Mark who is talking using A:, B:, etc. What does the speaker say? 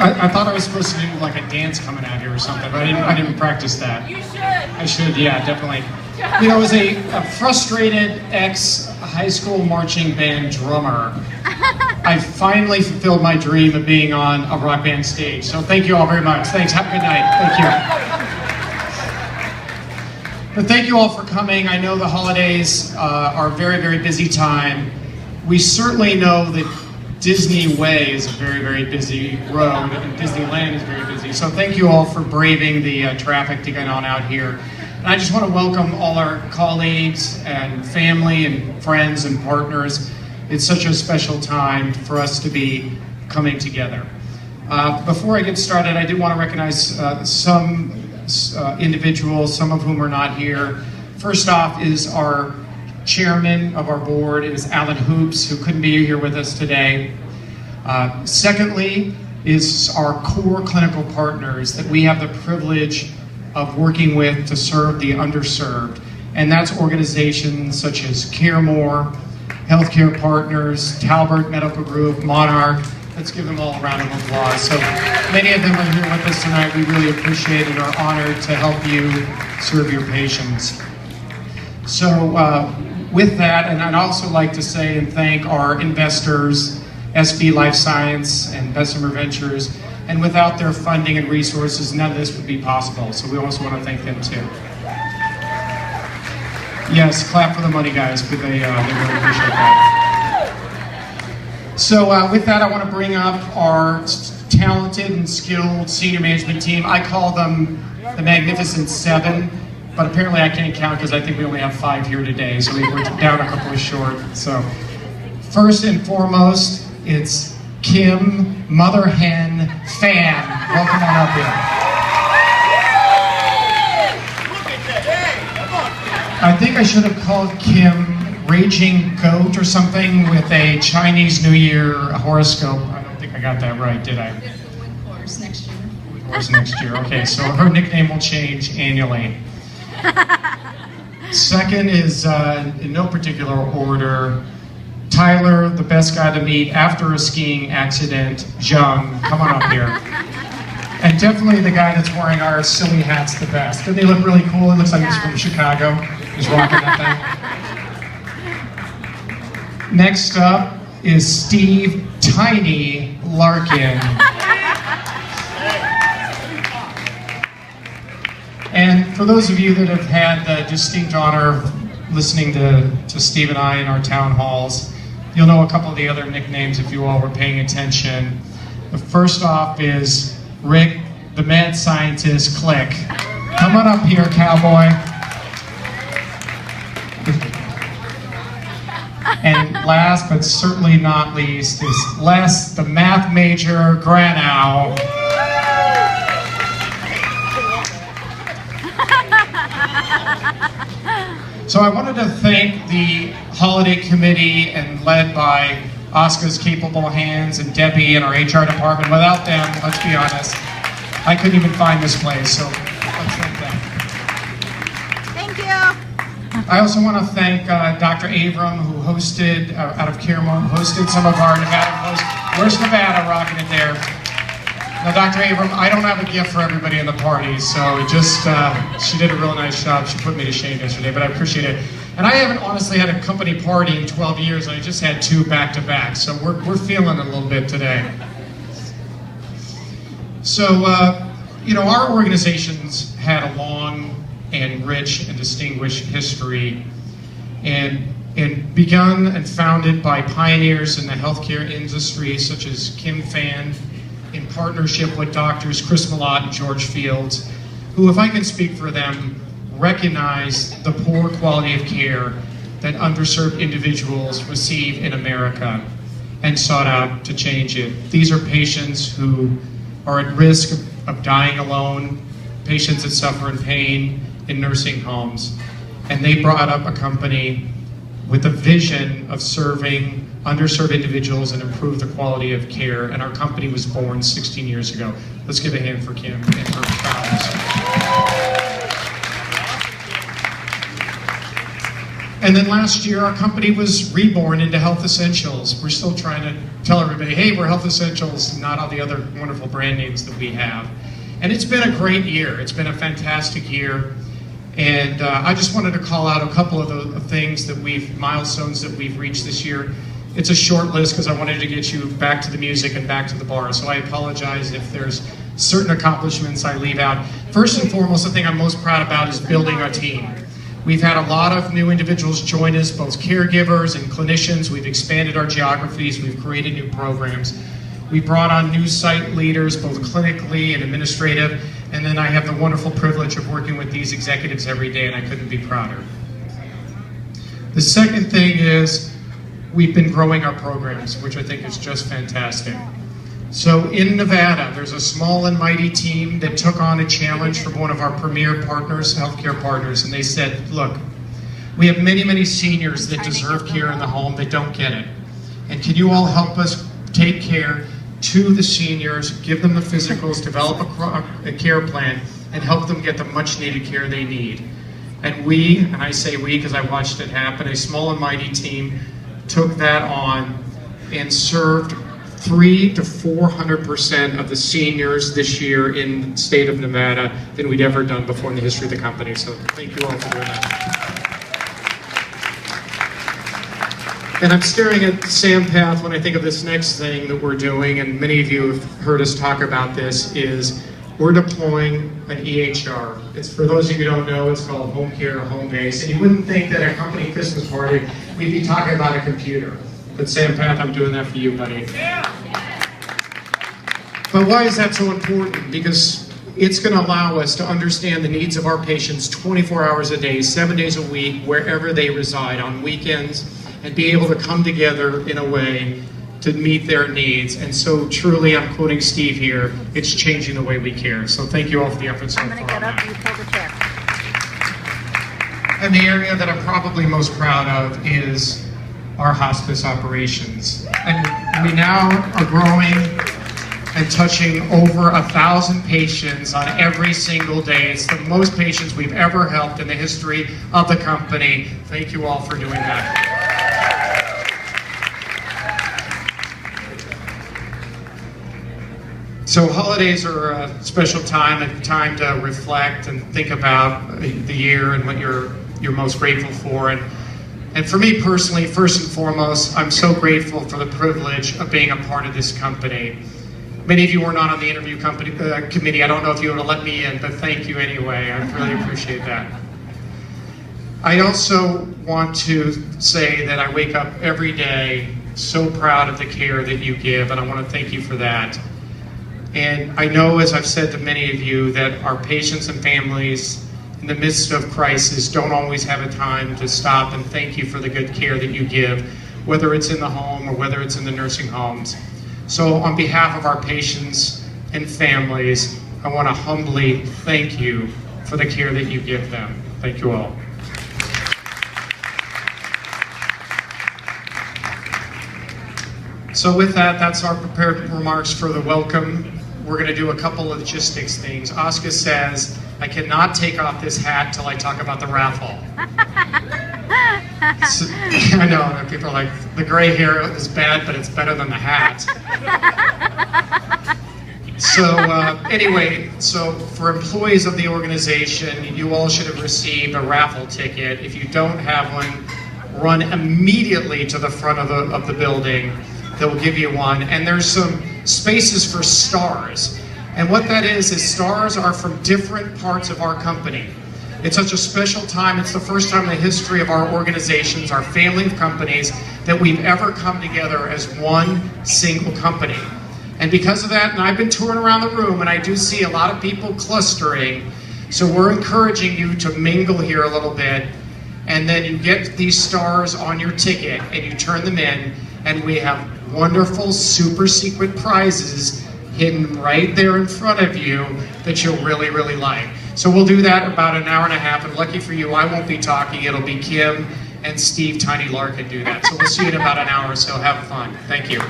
A: I thought I was supposed to do like a dance coming out here or something, but I didn't practice that.
B: You should.
A: I should, yeah, definitely. You know, as a frustrated ex-high school marching band drummer, I finally fulfilled my dream of being on a rock band stage. So thank you all very much. Thanks. Have a good night. Thank you. But thank you all for coming. I know the holidays are a very, very busy time. We certainly know that Disney Way is a very, very busy road, and Disneyland is very busy. So thank you all for braving the traffic to get on out here. And I just want to welcome all our colleagues and family and friends and partners. It's such a special time for us to be coming together. Before I get started, I did want to recognize some individuals, some of whom are not here. First off is our chairman of our board, is Alan Hoops, who couldn't be here with us today. Secondly is our core clinical partners that we have the privilege of working with to serve the underserved. And that's organizations such as CareMore, Healthcare Partners, Talbert Medical Group, Monarch. Let's give them all a round of applause. So many of them are here with us tonight. We really appreciate it and are honored to help you serve your patients. So with that, and I'd also like to say and thank our investors, SB Life Science and Bessemer Ventures, and without their funding and resources, none of this would be possible. So we also want to thank them too. Yes, clap for the money, guys, because they really appreciate that. So with that, I want to bring up our talented and skilled senior management team. I call them the Magnificent Seven. But apparently I can't count because I think we only have 5 here today, so we're down a couple of short. So first and foremost, it's Kim Mother Hen Fan. Welcome on up here. I think I should have called Kim Raging Goat or something with a Chinese New Year horoscope. I don't think I got that right, did I?
B: The Wind Horse next year.
A: Wind Horse next year. Okay, so her nickname will change annually. Second is, in no particular order, Tyler, the best guy to meet after a skiing accident, Jung. Come on up here. And definitely the guy that's wearing our silly hats the best. Doesn't he look really cool? It looks like he's from Chicago. He's rocking that thing. Next up is Steve Tiny Larkin. And for those of you that have had the distinct honor of listening to Steve and I in our town halls, you'll know a couple of the other nicknames if you all were paying attention. The first off is Rick, the mad scientist, Click. Come on up here, cowboy. And last but certainly not least is Les, the math major, Granow. So I wanted to thank the holiday committee and led by Oscar's capable hands and Debbie and our HR department. Without them, let's be honest, I couldn't even find this place, so let's thank them.
B: Thank you.
A: I also want to thank Dr. Abram, who hosted, out of CareMore, hosted some of our Nevada posts. Where's Nevada rocking it there? Now, Dr. Abram, I don't have a gift for everybody in the party, so it just, she did a real nice job. She put me to shame yesterday, but I appreciate it. And I haven't honestly had a company party in 12 years, and I just had 2 back-to-back, so we're feeling it a little bit today. So, you know, our organization's had a long and rich and distinguished history, and begun and founded by pioneers in the healthcare industry, such as Kim Fan, in partnership with doctors Chris Malott and George Fields, who, if I can speak for them, recognize the poor quality of care that underserved individuals receive in America and sought out to change it. These are patients who are at risk of dying alone, patients that suffer in pain in nursing homes. And they brought up a company with a vision of serving underserved individuals and improve the quality of care. And our company was born 16 years ago. Let's give a hand for Kim and her founders. And then last year, our company was reborn into Health Essentials. We're still trying to tell everybody, hey, we're Health Essentials, and not all the other wonderful brand names that we have. And it's been a great year. It's been a fantastic year. And I just wanted to call out a couple of the things that milestones that we've reached this year. It's a short list because I wanted to get you back to the music and back to the bar. So I apologize if there's certain accomplishments I leave out. First and foremost, the thing I'm most proud about is building our team. We've had a lot of new individuals join us, both caregivers and clinicians. We've expanded our geographies. We've created new programs. We brought on new site leaders, both clinically and administrative. And then I have the wonderful privilege of working with these executives every day, and I couldn't be prouder. The second thing is we've been growing our programs, which I think is just fantastic. So in Nevada, there's a small and mighty team that took on a challenge from one of our premier partners, healthcare partners, and they said, look, we have many, many seniors that deserve care in the home that don't get it. And can you all help us take care to the seniors, give them the physicals, develop a care plan, and help them get the much needed care they need? And we, and I say we because I watched it happen, a small and mighty team took that on and served 300% to 400% of the seniors this year in the state of Nevada than we'd ever done before in the history of the company. So thank you all for doing that. And I'm staring at Sampath when I think of this next thing that we're doing, and many of you have heard us talk about this, is we're deploying an EHR. It's, for those of you who don't know, it's called Home Care Home Base. And you wouldn't think that at a company Christmas party, we'd be talking about a computer. But Sampath, I'm doing that for you, buddy. Yeah. But why is that so important? Because it's going to allow us to understand the needs of our patients 24 hours a day, 7 days a week, wherever they reside, on weekends, and be able to come together in a way to meet their needs. And so truly, I'm quoting Steve here, it's changing the way we care. So thank you all for the efforts so far. I'm going to get up, you pull the chair. And the area that I'm probably most proud of is our hospice operations. And we now are growing and touching over 1,000 patients on every single day. It's the most patients we've ever helped in the history of the company. Thank you all for doing that. So holidays are a special time, a time to reflect and think about the year and what you're most grateful for. And for me personally, first and foremost, I'm so grateful for the privilege of being a part of this company. Many of you were not on the interview committee. I don't know if you would have let me in, but thank you anyway. I really appreciate that. I also want to say that I wake up every day so proud of the care that you give, and I want to thank you for that. And I know, as I've said to many of you, that our patients and families in the midst of crisis don't always have a time to stop and thank you for the good care that you give, whether it's in the home or whether it's in the nursing homes. So on behalf of our patients and families, I want to humbly thank you for the care that you give them. Thank you all. So with that, that's our prepared remarks for the welcome. We're going to do a couple of logistics things. Oscar says, I cannot take off this hat till I talk about the raffle. So, I know, and people are like, the gray hair is bad, but it's better than the hat. So anyway, so for employees of the organization, you all should have received a raffle ticket. If you don't have one, run immediately to the front of the building. They'll give you one. And there's some spaces for stars. And what that is stars are from different parts of our company. It's such a special time. It's the first time in the history of our organizations, our family of companies, that we've ever come together as one single company. And because of that, and I've been touring around the room, and I do see a lot of people clustering, so we're encouraging you to mingle here a little bit, and then you get these stars on your ticket, and you turn them in, and we have wonderful super secret prizes hidden right there in front of you that you'll really, really like. So we'll do that about an hour and a half, and lucky for you, I won't be talking. It'll be Kim and Steve Tiny Larkin do that. So we'll see you in about an hour or so. Have fun. Thank you.